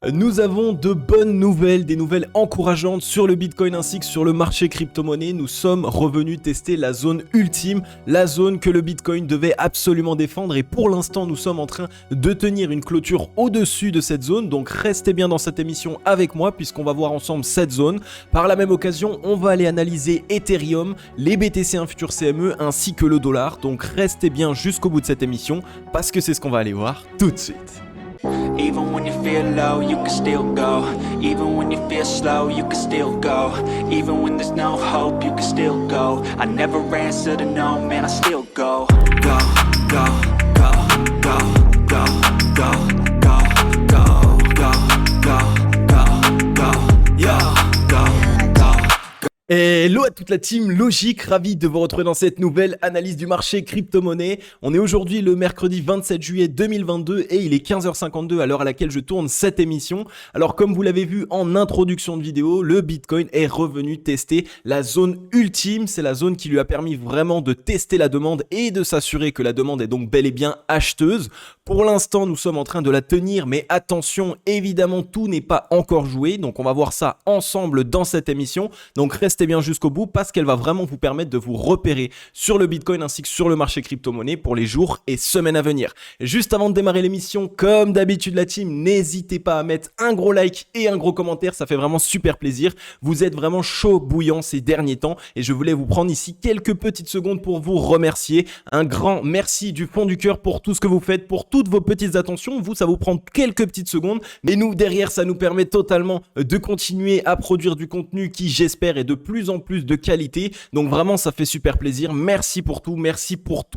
Nous avons de bonnes nouvelles, des nouvelles encourageantes sur le Bitcoin ainsi que sur le marché crypto-monnaie. Nous sommes revenus tester la zone ultime, la zone que le Bitcoin devait absolument défendre et pour l'instant nous sommes en train de tenir une clôture au-dessus de cette zone. Donc restez bien dans cette émission avec moi puisqu'on va voir ensemble cette zone. Par la même occasion, on va aller analyser Ethereum, les BTC1 futurs CME ainsi que le dollar. Donc restez bien jusqu'au bout de cette émission parce que c'est ce qu'on va aller voir tout de suite. Even when you feel low, you can still go. Even when you feel slow, you can still go. Even when there's no hope, you can still go. I never answer to no, man, I still go. Go, go, go, go, go, go, go, go, go, go, go, go, yeah, go. Hello à toute la team Logique, ravi de vous retrouver dans cette nouvelle analyse du marché crypto-monnaie. On est aujourd'hui le mercredi 27 juillet 2022 et il est 15h52 à l'heure à laquelle je tourne cette émission. Alors comme vous l'avez vu en introduction de vidéo, le Bitcoin est revenu tester la zone ultime. C'est la zone qui lui a permis vraiment de tester la demande et de s'assurer que la demande est donc bel et bien acheteuse. Pour l'instant, nous sommes en train de la tenir, mais attention, évidemment, tout n'est pas encore joué. Donc on va voir ça ensemble dans cette émission. Donc restez bien jusqu'au bout parce qu'elle va vraiment vous permettre de vous repérer sur le Bitcoin ainsi que sur le marché crypto-monnaie pour les jours et semaines à venir. Juste avant de démarrer l'émission, comme d'habitude la team, n'hésitez pas à mettre un gros like et un gros commentaire, ça fait vraiment super plaisir. Vous êtes vraiment chaud bouillant ces derniers temps et je voulais vous prendre ici quelques petites secondes pour vous remercier. Un grand merci du fond du cœur pour tout ce que vous faites, pour toutes vos petites attentions. Vous, ça vous prend quelques petites secondes, mais nous derrière, ça nous permet totalement de continuer à produire du contenu qui, j'espère, est de plus en plus de qualité. Donc vraiment, ça fait super plaisir. Merci pour tout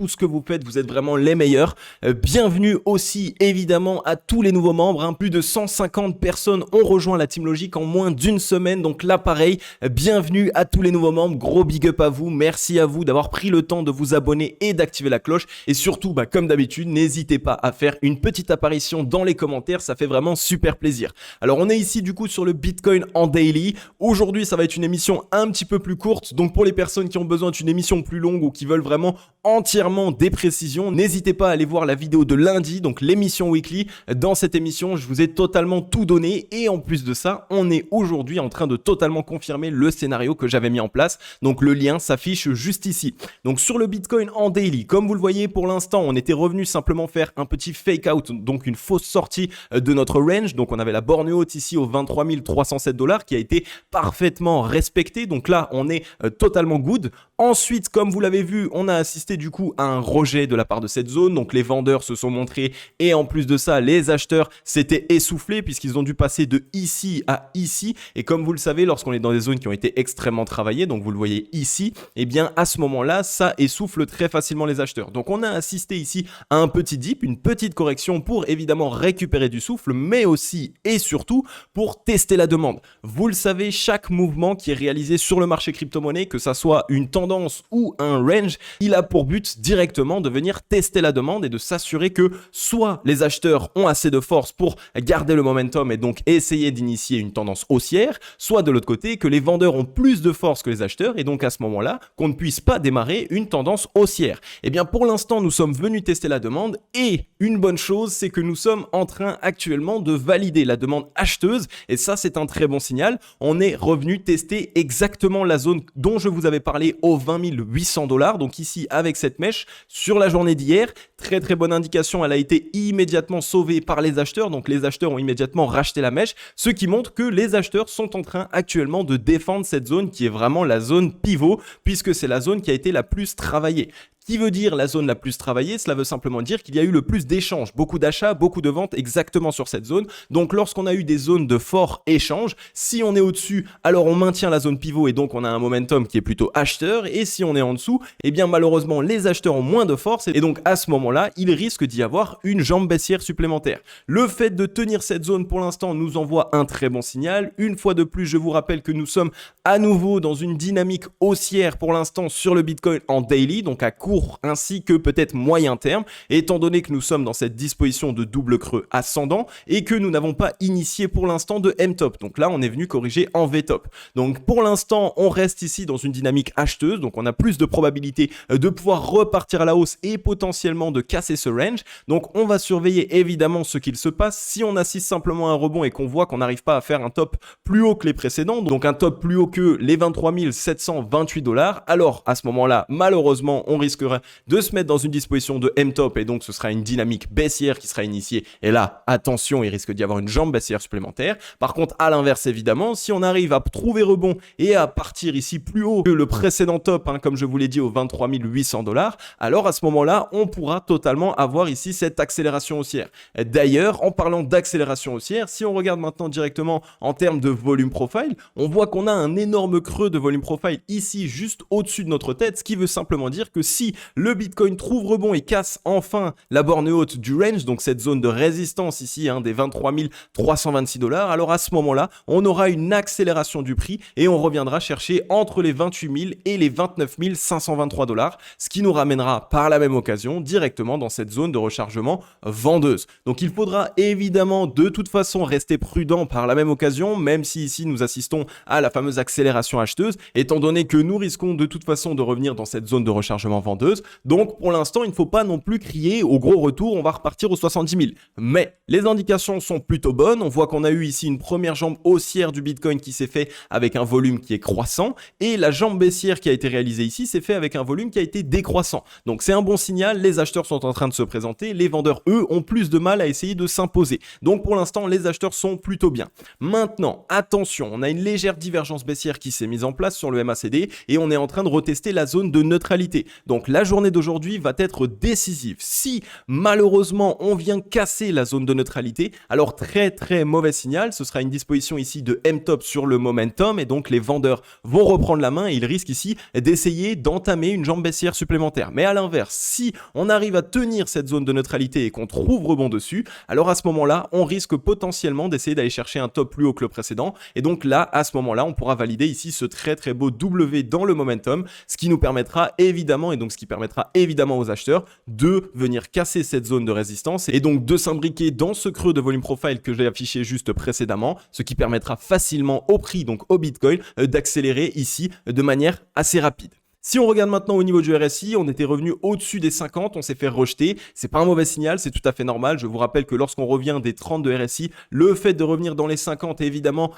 ce que vous faites. Vous êtes vraiment les meilleurs. Bienvenue aussi évidemment à tous les nouveaux membres. Plus de 150 personnes ont rejoint la Team Logique en moins d'une semaine. Donc là, pareil, bienvenue à tous les nouveaux membres. Gros big up à vous. Merci à vous d'avoir pris le temps de vous abonner et d'activer la cloche. Et surtout, comme d'habitude, n'hésitez pas à faire une petite apparition dans les commentaires. Ça fait vraiment super plaisir. Alors, on est ici du coup sur le Bitcoin en daily. Aujourd'hui, ça va être une émission un petit peu plus courte, donc pour les personnes qui ont besoin d'une émission plus longue ou qui veulent vraiment entièrement des précisions, n'hésitez pas à aller voir la vidéo de lundi, donc l'émission weekly. Dans cette émission, je vous ai totalement tout donné et en plus de ça, on est aujourd'hui en train de totalement confirmer le scénario que j'avais mis en place, donc le lien s'affiche juste ici. Donc sur le Bitcoin en daily, comme vous le voyez pour l'instant, on était revenu simplement faire un petit fake out, donc une fausse sortie de notre range, donc on avait la borne haute ici aux 23 307 $ qui a été parfaitement respectée. Donc là, on est totalement good. Ensuite, comme vous l'avez vu, on a assisté du coup à un rejet de la part de cette zone. Donc les vendeurs se sont montrés et en plus de ça, les acheteurs s'étaient essoufflés puisqu'ils ont dû passer de ici à ici. Et comme vous le savez, lorsqu'on est dans des zones qui ont été extrêmement travaillées, donc vous le voyez ici, et bien à ce moment-là, ça essouffle très facilement les acheteurs. Donc on a assisté ici à un petit dip, une petite correction pour évidemment récupérer du souffle, mais aussi et surtout pour tester la demande. Vous le savez, chaque mouvement qui est réalisé sur le marché crypto-monnaie, que ça soit une tendance ou un range, il a pour but directement de venir tester la demande et de s'assurer que soit les acheteurs ont assez de force pour garder le momentum et donc essayer d'initier une tendance haussière, soit de l'autre côté que les vendeurs ont plus de force que les acheteurs et donc à ce moment-là qu'on ne puisse pas démarrer une tendance haussière. Et bien pour l'instant nous sommes venus tester la demande et une bonne chose c'est que nous sommes en train actuellement de valider la demande acheteuse et ça c'est un très bon signal. On est revenu tester exactement la zone dont je vous avais parlé aux 20 800 $. Donc ici avec cette mèche sur la journée d'hier, très très bonne indication, elle a été immédiatement sauvée par les acheteurs. Donc les acheteurs ont immédiatement racheté la mèche, ce qui montre que les acheteurs sont en train actuellement de défendre cette zone qui est vraiment la zone pivot puisque c'est la zone qui a été la plus travaillée. Qui veut dire la zone la plus travaillée? Cela veut simplement dire qu'il y a eu le plus d'échanges, beaucoup d'achats, beaucoup de ventes exactement sur cette zone. Donc lorsqu'on a eu des zones de fort échange, si on est au-dessus, alors on maintient la zone pivot et donc on a un momentum qui est plutôt acheteur. Et si on est en dessous, eh bien malheureusement les acheteurs ont moins de force et donc à ce moment-là, il risque d'y avoir une jambe baissière supplémentaire. Le fait de tenir cette zone pour l'instant nous envoie un très bon signal. Une fois de plus, je vous rappelle que nous sommes à nouveau dans une dynamique haussière pour l'instant sur le Bitcoin en daily, donc à court court ainsi que peut-être moyen terme, étant donné que nous sommes dans cette disposition de double creux ascendant et que nous n'avons pas initié pour l'instant de M-top. Donc là, on est venu corriger en V-top. Donc pour l'instant, on reste ici dans une dynamique acheteuse, donc on a plus de probabilité de pouvoir repartir à la hausse et potentiellement de casser ce range. Donc on va surveiller évidemment ce qu'il se passe. Si on assiste simplement à un rebond et qu'on voit qu'on n'arrive pas à faire un top plus haut que les précédents, donc un top plus haut que les 23 728 $, alors à ce moment-là, malheureusement, on risquerait de se mettre dans une disposition de M-top et donc ce sera une dynamique baissière qui sera initiée. Et là, attention, il risque d'y avoir une jambe baissière supplémentaire. Par contre, à l'inverse, évidemment, si on arrive à trouver rebond et à partir ici plus haut que le précédent top, comme je vous l'ai dit, aux 23 800 $, alors à ce moment-là, on pourra totalement avoir ici cette accélération haussière. D'ailleurs, en parlant d'accélération haussière, si on regarde maintenant directement en termes de volume profile, on voit qu'on a un énorme creux de volume profile ici, juste au-dessus de notre tête, ce qui veut simplement dire que si le Bitcoin trouve rebond et casse enfin la borne haute du range, donc cette zone de résistance ici, des 23 326 $, alors à ce moment-là, on aura une accélération du prix et on reviendra chercher entre les 28 000 et les 29 523 $, ce qui nous ramènera par la même occasion directement dans cette zone de rechargement vendeuse. Donc il faudra évidemment de toute façon rester prudent par la même occasion, même si ici nous assistons à la fameuse accélération acheteuse, étant donné que nous risquons de toute façon de revenir dans cette zone de rechargement vendeuse. Donc pour l'instant, il ne faut pas non plus crier au gros retour, on va repartir aux 70 000. Mais les indications sont plutôt bonnes, on voit qu'on a eu ici une première jambe haussière du Bitcoin qui s'est fait avec un volume qui est croissant, et la jambe baissière qui a été réalisée ici s'est fait avec un volume qui a été décroissant. Donc c'est un bon signal, les acheteurs sont en train de se présenter, les vendeurs eux ont plus de mal à essayer de s'imposer. Donc pour l'instant, les acheteurs sont plutôt bien. Maintenant, attention, on a une légère divergence baissière qui s'est mise en place sur le MACD et on est en train de retester la zone de neutralité. Donc la journée d'aujourd'hui va être décisive. Si malheureusement on vient casser la zone de neutralité, alors très mauvais signal, ce sera une disposition ici de M-top sur le momentum et donc les vendeurs vont reprendre la main et ils risquent ici d'essayer d'entamer une jambe baissière supplémentaire. Mais à l'inverse, si on arrive à tenir cette zone de neutralité et qu'on trouve rebond dessus, alors à ce moment-là, on risque potentiellement d'essayer d'aller chercher un top plus haut que le précédent. Et donc là, à ce moment-là, on pourra valider ici ce très beau W dans le momentum, ce qui nous permettra évidemment, et donc ce qui permettra évidemment aux acheteurs de venir casser cette zone de résistance et donc de s'imbriquer dans ce creux de volume profile que j'ai affiché juste précédemment, ce qui permettra facilement au prix, donc au Bitcoin, d'accélérer ici de manière assez rapide. Si on regarde maintenant au niveau du RSI, on était revenu au-dessus des 50, on s'est fait rejeter. C'est pas un mauvais signal, c'est tout à fait normal. Je vous rappelle que lorsqu'on revient des 30 de RSI, le fait de revenir dans les 50, évidemment,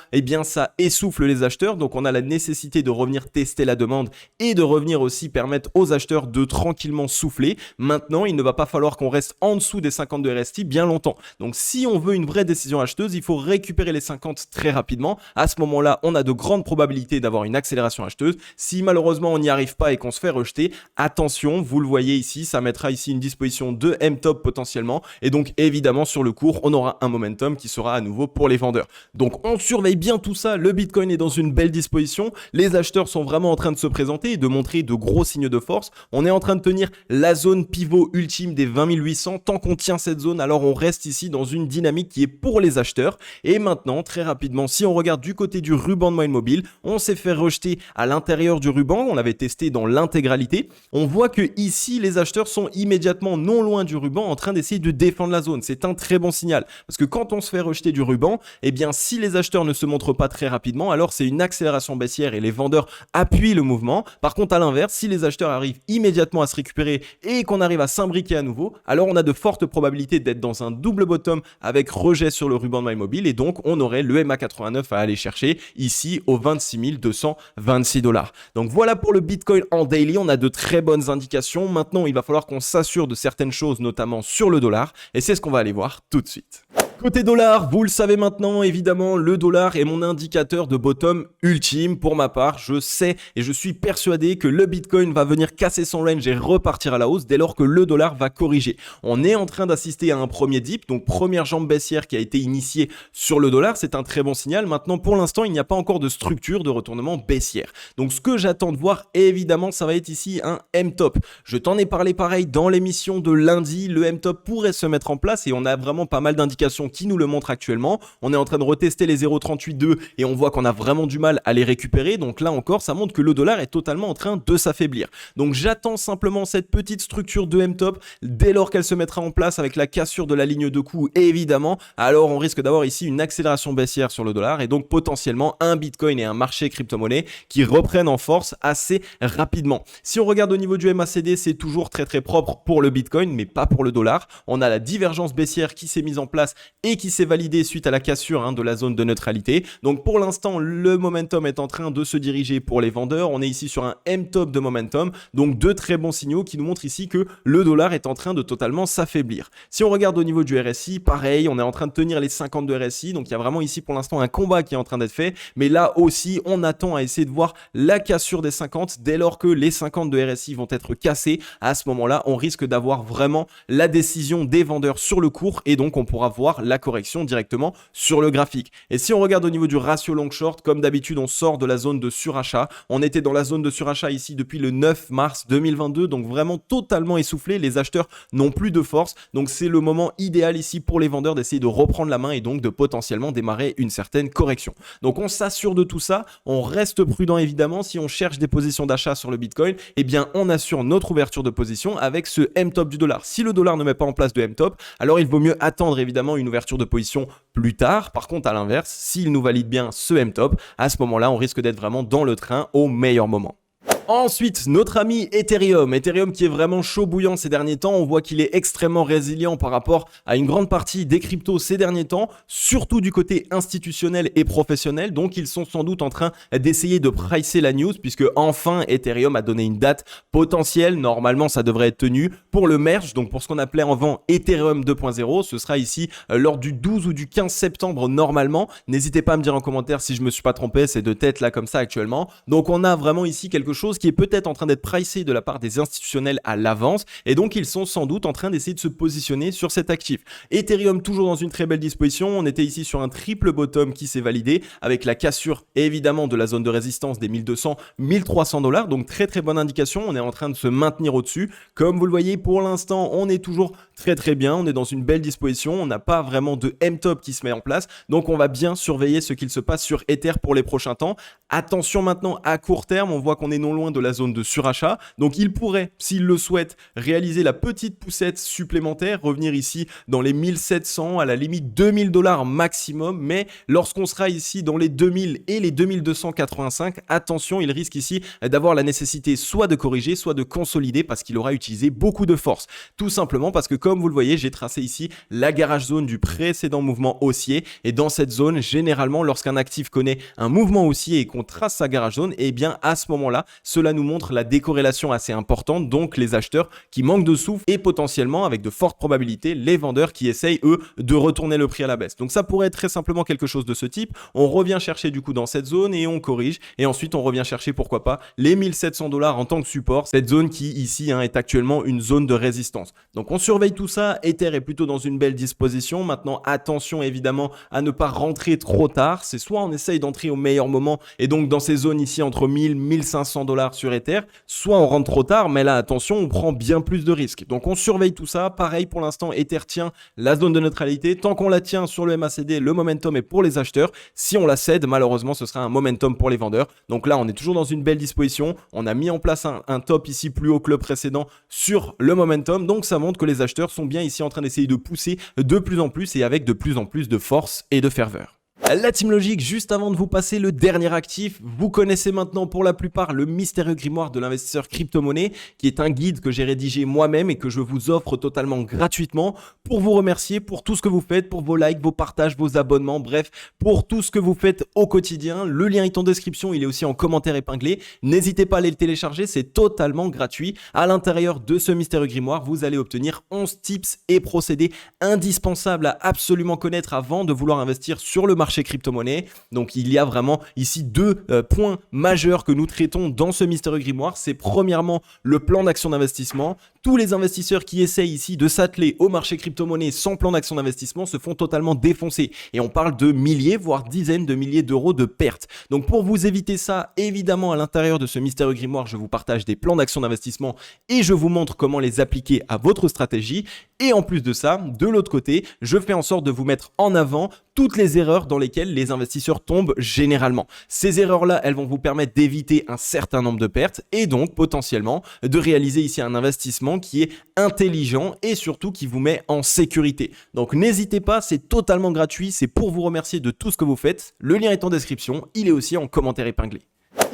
ça essouffle les acheteurs. Donc on a la nécessité de revenir tester la demande et de revenir aussi permettre aux acheteurs de tranquillement souffler. Maintenant, il ne va pas falloir qu'on reste en dessous des 50 de RSI bien longtemps. Donc si on veut une vraie décision acheteuse, il faut récupérer les 50 très rapidement. À ce moment-là, on a de grandes probabilités d'avoir une accélération acheteuse. Si malheureusement on n'y arrive pas et qu'on se fait rejeter, attention, vous le voyez ici, ça mettra ici une disposition de M-top potentiellement et donc évidemment sur le cours, on aura un momentum qui sera à nouveau pour les vendeurs. Donc on surveille bien tout ça, le Bitcoin est dans une belle disposition, les acheteurs sont vraiment en train de se présenter et de montrer de gros signes de force. On est en train de tenir la zone pivot ultime des 20 800, tant qu'on tient cette zone, alors on reste ici dans une dynamique qui est pour les acheteurs. Et maintenant, très rapidement, si on regarde du côté du ruban de moyenne mobile, on s'est fait rejeter à l'intérieur du ruban, on l'avait testé dans l'intégralité. On voit que ici, les acheteurs sont immédiatement non loin du ruban en train d'essayer de défendre la zone. C'est un très bon signal parce que quand on se fait rejeter du ruban, si les acheteurs ne se montrent pas très rapidement, alors c'est une accélération baissière et les vendeurs appuient le mouvement. Par contre, à l'inverse, si les acheteurs arrivent immédiatement à se récupérer et qu'on arrive à s'imbriquer à nouveau, alors on a de fortes probabilités d'être dans un double bottom avec rejet sur le ruban de moyenne mobile et donc on aurait le MA89 à aller chercher ici aux 26 226 $. Donc voilà pour le Bitcoin en daily, on a de très bonnes indications. Maintenant, il va falloir qu'on s'assure de certaines choses, notamment sur le dollar. Et c'est ce qu'on va aller voir tout de suite. Côté dollar, vous le savez maintenant, évidemment, le dollar est mon indicateur de bottom ultime. Pour ma part, je sais et je suis persuadé que le Bitcoin va venir casser son range et repartir à la hausse dès lors que le dollar va corriger. On est en train d'assister à un premier dip, donc première jambe baissière qui a été initiée sur le dollar. C'est un très bon signal. Maintenant, pour l'instant, il n'y a pas encore de structure de retournement baissière. Donc, ce que j'attends de voir, évidemment, ça va être ici un M-top. Je t'en ai parlé pareil dans l'émission de lundi. Le M-top pourrait se mettre en place et on a vraiment pas mal d'indications qui nous le montre actuellement. On est en train de retester les 0,382 et on voit qu'on a vraiment du mal à les récupérer. Donc là encore, ça montre que le dollar est totalement en train de s'affaiblir. Donc j'attends simplement cette petite structure de M-top. Dès lors qu'elle se mettra en place avec la cassure de la ligne de coût, évidemment, alors on risque d'avoir ici une accélération baissière sur le dollar et donc potentiellement un Bitcoin et un marché crypto-monnaie qui reprennent en force assez rapidement. Si on regarde au niveau du MACD, c'est toujours très propre pour le Bitcoin, mais pas pour le dollar. On a la divergence baissière qui s'est mise en place et qui s'est validée suite à la cassure de la zone de neutralité. Donc pour l'instant, le momentum est en train de se diriger pour les vendeurs. On est ici sur un M-top de momentum, donc deux très bons signaux qui nous montrent ici que le dollar est en train de totalement s'affaiblir. Si on regarde au niveau du RSI, pareil, on est en train de tenir les 50 de RSI, donc il y a vraiment ici pour l'instant un combat qui est en train d'être fait, mais là aussi, on attend à essayer de voir la cassure des 50. Dès lors que les 50 de RSI vont être cassés, à ce moment-là, on risque d'avoir vraiment la décision des vendeurs sur le cours et donc on pourra voir la correction directement sur le graphique. Et si on regarde au niveau du ratio long-short, comme d'habitude, on sort de la zone de surachat. On était dans la zone de surachat ici depuis le 9 mars 2022, donc vraiment totalement essoufflé. Les acheteurs n'ont plus de force, donc c'est le moment idéal ici pour les vendeurs d'essayer de reprendre la main et donc de potentiellement démarrer une certaine correction. Donc on s'assure de tout ça, on reste prudent évidemment. Si on cherche des positions d'achat sur le Bitcoin, eh bien on assure notre ouverture de position avec ce M-top du dollar. Si le dollar ne met pas en place de M-top, alors il vaut mieux attendre évidemment une ouverture de position plus tard. Par contre, à l'inverse, s'il nous valide bien ce M-top, à ce moment-là, on risque d'être vraiment dans le train au meilleur moment. Ensuite, notre ami Ethereum. Ethereum qui est vraiment chaud bouillant ces derniers temps. On voit qu'il est extrêmement résilient par rapport à une grande partie des cryptos ces derniers temps, surtout du côté institutionnel et professionnel. Donc, ils sont sans doute en train d'essayer de pricer la news puisque enfin Ethereum a donné une date potentielle. Normalement, ça devrait être tenu pour le merge, donc pour ce qu'on appelait avant Ethereum 2.0. Ce sera ici lors du 12 ou du 15 septembre normalement. N'hésitez pas à me dire en commentaire si je me suis pas trompé. C'est de tête là comme ça actuellement. Donc, on a vraiment ici quelque chose qui est peut-être en train d'être pricé de la part des institutionnels à l'avance et donc ils sont sans doute en train d'essayer de se positionner sur cet actif. Ethereum toujours dans une très belle disposition, on était ici sur un triple bottom qui s'est validé avec la cassure évidemment de la zone de résistance des 1200-1300 $, donc très bonne indication, on est en train de se maintenir au-dessus. Comme vous le voyez pour l'instant, on est toujours très bien, on est dans une belle disposition, on n'a pas vraiment de M-top qui se met en place, donc on va bien surveiller ce qu'il se passe sur Ether pour les prochains temps. Attention maintenant à court terme, on voit qu'on est non loin de la zone de surachat. Donc il pourrait, s'il le souhaite, réaliser la petite poussette supplémentaire, revenir ici dans les 1700, à la limite 2000 $ maximum. Mais lorsqu'on sera ici dans les 2000 et les 2285, attention, il risque ici d'avoir la nécessité soit de corriger, soit de consolider parce qu'il aura utilisé beaucoup de force. Tout simplement parce que comme vous le voyez, j'ai tracé ici la garage zone du précédent mouvement haussier. Et dans cette zone, généralement, lorsqu'un actif connaît un mouvement haussier et qu'on trace sa garage zone, et bien à ce moment-là, cela nous montre la décorrélation assez importante, donc les acheteurs qui manquent de souffle et potentiellement avec de fortes probabilités les vendeurs qui essayent eux de retourner le prix à la baisse. Donc ça pourrait être très simplement quelque chose de ce type. On revient chercher du coup dans cette zone et on corrige et ensuite on revient chercher pourquoi pas les 1700 $ en tant que support, cette zone qui ici est actuellement une zone de résistance. Donc on surveille tout ça, Ether est plutôt dans une belle disposition. Maintenant attention évidemment à ne pas rentrer trop tard, c'est soit on essaye d'entrer au meilleur moment et donc dans ces zones ici entre 1000-1500 $ sur Ether, soit on rentre trop tard, mais là attention, on prend bien plus de risques. Donc on surveille tout ça. Pareil pour l'instant, Ether tient la zone de neutralité. Tant qu'on la tient sur le MACD, le momentum est pour les acheteurs. Si on la cède, malheureusement, ce sera un momentum pour les vendeurs. Donc là, on est toujours dans une belle disposition. On a mis en place un top ici plus haut que le précédent sur le momentum. Donc ça montre que les acheteurs sont bien ici en train d'essayer de pousser de plus en plus et avec de plus en plus de force et de ferveur. La Team Logic, juste avant de vous passer le dernier actif, vous connaissez maintenant pour la plupart le mystérieux grimoire de l'investisseur crypto-monnaie qui est un guide que j'ai rédigé moi-même et que je vous offre totalement gratuitement pour vous remercier pour tout ce que vous faites, pour vos likes, vos partages, vos abonnements, bref, pour tout ce que vous faites au quotidien. Le lien est en description, il est aussi en commentaire épinglé. N'hésitez pas à aller le télécharger, c'est totalement gratuit. À l'intérieur de ce mystérieux grimoire, vous allez obtenir 11 tips et procédés indispensables à absolument connaître avant de vouloir investir sur le marché crypto-monnaie. Donc il y a vraiment ici deux points majeurs que nous traitons dans ce mystérieux grimoire. C'est premièrement le plan d'action d'investissement. tous les investisseurs qui essayent ici de s'atteler au marché crypto-monnaie sans plan d'action d'investissement se font totalement défoncer. Et on parle de milliers, voire dizaines de milliers d'euros de pertes. Donc pour vous éviter ça, évidemment à l'intérieur de ce mystérieux grimoire, je vous partage des plans d'action d'investissement et je vous montre comment les appliquer à votre stratégie. Et en plus de ça, de l'autre côté, je fais en sorte de vous mettre en avant toutes les erreurs dans lesquelles les investisseurs tombent généralement. Ces erreurs-là, elles vont vous permettre d'éviter un certain nombre de pertes et donc potentiellement de réaliser ici un investissement qui est intelligent et surtout qui vous met en sécurité. Donc n'hésitez pas, c'est totalement gratuit, c'est pour vous remercier de tout ce que vous faites. Le lien est en description, il est aussi en commentaire épinglé.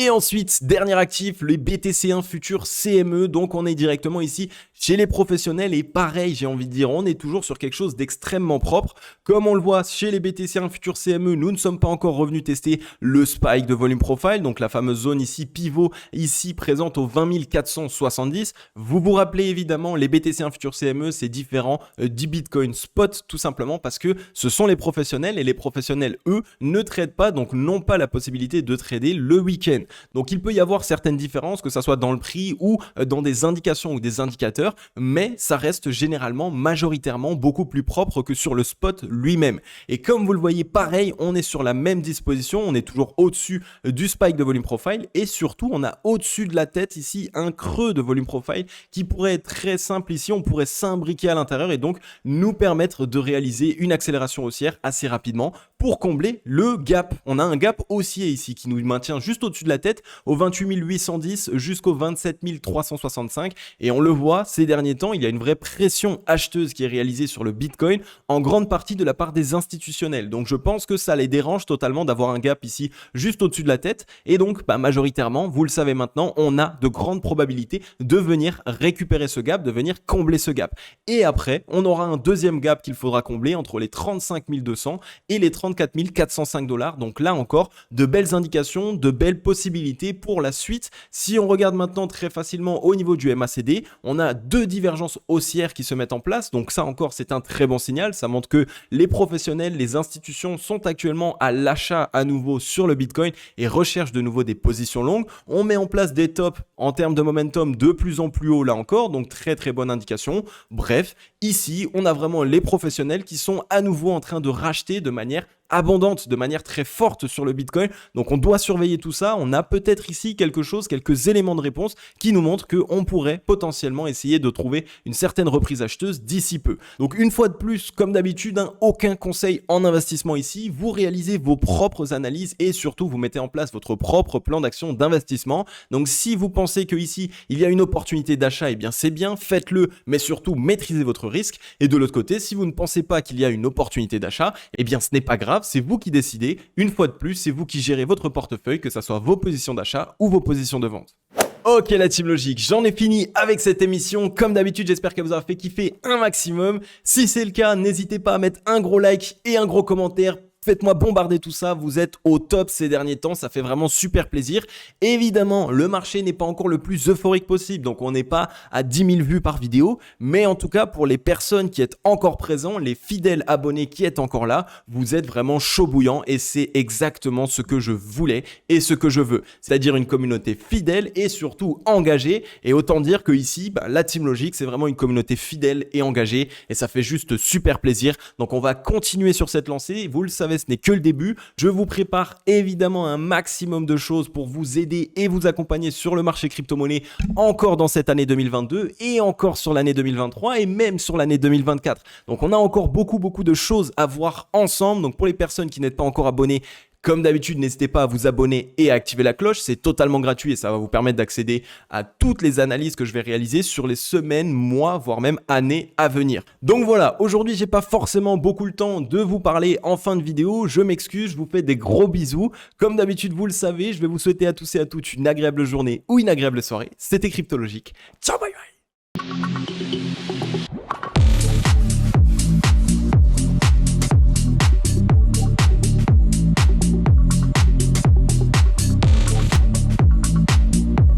Et ensuite, dernier actif, les BTC1 Futur CME. Donc on est directement ici chez les professionnels et pareil, j'ai envie de dire, on est toujours sur quelque chose d'extrêmement propre. Comme on le voit chez les BTC1 Futur CME, nous ne sommes pas encore revenus tester le spike de volume profile, donc la fameuse zone ici pivot, ici présente au 20 470. Vous vous rappelez évidemment, les BTC1 Futur CME, c'est différent du Bitcoin Spot, tout simplement parce que ce sont les professionnels et les professionnels, eux, ne tradent pas, donc n'ont pas la possibilité de trader le week-end. Donc il peut y avoir certaines différences, que ce soit dans le prix ou dans des indications ou des indicateurs, mais ça reste généralement majoritairement beaucoup plus propre que sur le spot lui-même. Et comme vous le voyez, pareil, on est sur la même disposition, on est toujours au-dessus du spike de volume profile et surtout on a au-dessus de la tête ici un creux de volume profile qui pourrait être très simple ici, on pourrait s'imbriquer à l'intérieur et donc nous permettre de réaliser une accélération haussière assez rapidement pour combler le gap. On a un gap haussier ici qui nous maintient juste au-dessus de la tête au 28 810 jusqu'au 27 365 et on le voit ces derniers temps, il y a une vraie pression acheteuse qui est réalisée sur le Bitcoin en grande partie de la part des institutionnels. Donc je pense que ça les dérange totalement d'avoir un gap ici juste au-dessus de la tête et donc majoritairement, vous le savez maintenant, on a de grandes probabilités de venir récupérer ce gap, de venir combler ce gap. Et après, on aura un deuxième gap qu'il faudra combler entre les 35 200 et les 34 405 $. Donc là encore, de belles indications, de belles possibilités pour la suite. Si on regarde maintenant très facilement au niveau du MACD, on a deux divergences haussières qui se mettent en place. Donc ça encore, c'est un très bon signal. Ça montre que les professionnels, les institutions sont actuellement à l'achat à nouveau sur le Bitcoin et recherchent de nouveau des positions longues. On met en place des tops en termes de momentum de plus en plus haut là encore. Donc très très bonne indication. Bref, ici, on a vraiment les professionnels qui sont à nouveau en train de racheter de manière abondante, de manière très forte sur le Bitcoin. Donc on doit surveiller tout ça. On a peut-être ici quelque chose, quelques éléments de réponse qui nous montrent qu'on pourrait potentiellement essayer de trouver une certaine reprise acheteuse d'ici peu. Donc une fois de plus, comme d'habitude, aucun conseil en investissement ici. Vous réalisez vos propres analyses et surtout vous mettez en place votre propre plan d'action d'investissement. Donc si vous pensez que ici il y a une opportunité d'achat, eh bien c'est bien, faites-le, mais surtout maîtrisez votre risque. Et de l'autre côté, si vous ne pensez pas qu'il y a une opportunité d'achat, eh bien ce n'est pas grave. C'est vous qui décidez. Une fois de plus, c'est vous qui gérez votre portefeuille, que ce soit vos positions d'achat ou vos positions de vente. Ok la team logique, j'en ai fini avec cette émission. Comme d'habitude, j'espère qu'elle vous aura fait kiffer un maximum. Si c'est le cas, n'hésitez pas à mettre un gros like et un gros commentaire. Faites-moi bombarder tout ça, vous êtes au top ces derniers temps, ça fait vraiment super plaisir. Évidemment, le marché n'est pas encore le plus euphorique possible, donc on n'est pas à 10 000 vues par vidéo, mais en tout cas pour les personnes qui êtes encore présents, les fidèles abonnés qui êtes encore là, vous êtes vraiment chaud bouillant et c'est exactement ce que je voulais et ce que je veux. C'est-à-dire une communauté fidèle et surtout engagée, et autant dire que ici, la Team Logique, c'est vraiment une communauté fidèle et engagée et ça fait juste super plaisir. Donc on va continuer sur cette lancée, vous le savez, ce n'est que le début. Je vous prépare évidemment un maximum de choses pour vous aider et vous accompagner sur le marché crypto-monnaie encore dans cette année 2022 et encore sur l'année 2023 et même sur l'année 2024. Donc on a encore beaucoup de choses à voir ensemble. Donc pour les personnes qui n'êtes pas encore abonnées, comme d'habitude, n'hésitez pas à vous abonner et à activer la cloche, c'est totalement gratuit et ça va vous permettre d'accéder à toutes les analyses que je vais réaliser sur les semaines, mois, voire même années à venir. Donc voilà, aujourd'hui, j'ai pas forcément beaucoup le temps de vous parler en fin de vidéo, je m'excuse, je vous fais des gros bisous. Comme d'habitude, vous le savez, je vais vous souhaiter à tous et à toutes une agréable journée ou une agréable soirée. C'était Cryptologique. Ciao, bye bye.